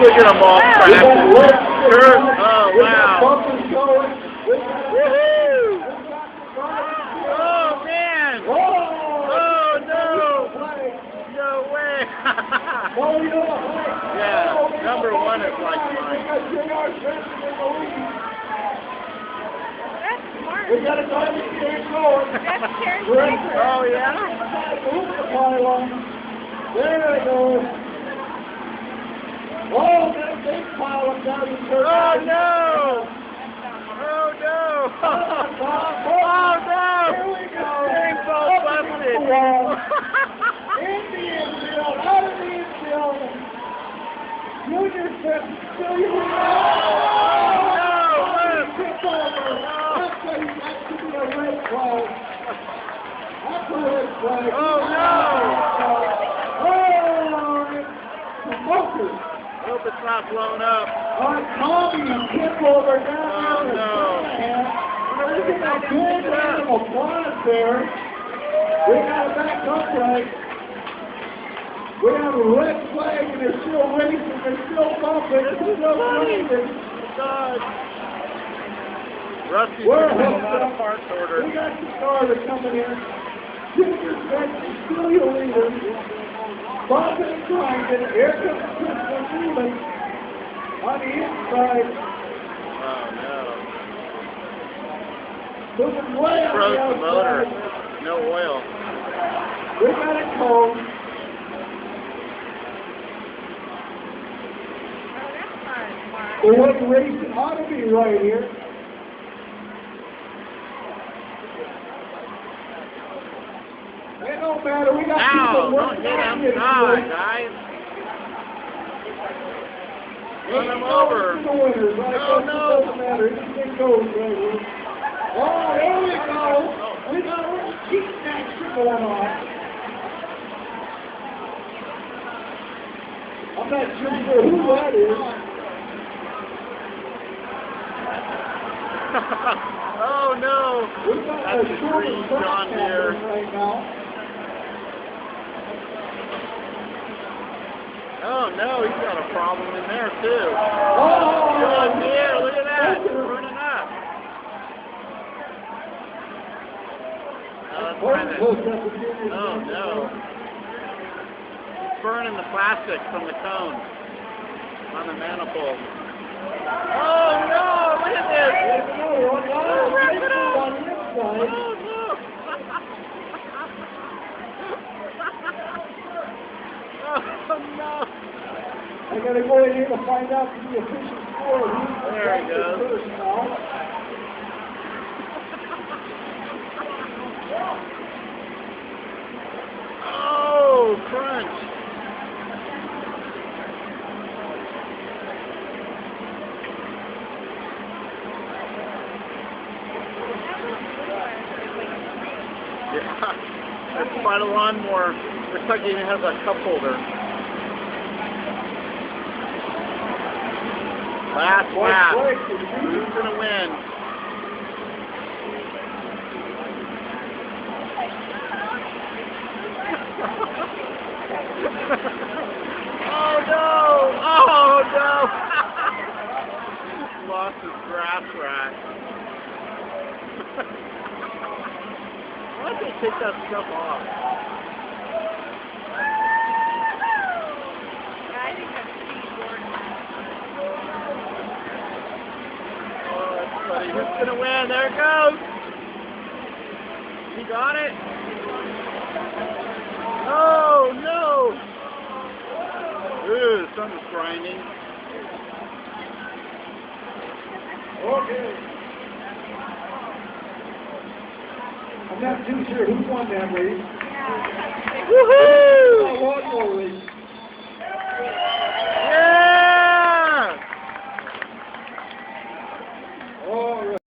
Look at them all crashing. Oh, wow. Woohoo! Oh, man. Oh, no. No way. Yeah, number one is like mine. That's smart. We got a diamond stand going. That's Karen's favorite. Oh, yeah? There it goes. Oh, that big pile of diamond stand. Oh, no. Oh, no. Oh, no. Here we go. Thing's all busted. Indian field, out of the infield. Junior step, still you. Oh, no. Tip over. That should be a red flag. That's a red flag. Oh, no. Oh, it's smokers. Hope it's not blown up. Tommy and tip over down Oh, there. no. Look at that good round of applause there. We got it back up right. We have a red flag and they're still racing, they're still bumping, they're still racing. God. Rusty's We're got a hooked lot of up. parts ordered. We got the starter coming in. Junior Benson, still your leader. Bumping and grinding. Here comes Quincy Plumas on the inside. Oh, no. Moving way on Froze the the motor. outside. No oil. We got it cold. The way racing ought to be right here. It don't matter. We got people Ow! working Don't hit on him. it. God, guys. Run him over. The winners, right? Oh, It no. doesn't matter. Anything goes right here. Oh, there we go. We got a little cheating action going on. I'm not sure who that is. Oh, no. We've got That's a a short green track John Deere. happening right now. Oh, no. He's got a problem in there, too. Oh, John Deere, look at that. It's burning up. Oh, no. It's burning the plastic from the cone on the manifold. Oh, no. Look at this. Oh, wrap it up. Oh, no. Oh, no. I gotta go in here to find out the official score. There he goes. First now. Oh, crunch. Yeah, that's quite a lawnmower. Looks like it even has a cup holder. Last lap. Who's gonna win? Oh no! Oh no! He lost his grass rack. Why'd they take that stuff off? I think that's skateboard. Oh, that's funny. Who's gonna win? There it goes! He got it? Oh no! Ooh, the sun is grinding. Okay. I'm not too sure who won that race. Yeah. Woohoo! Lawnmower race.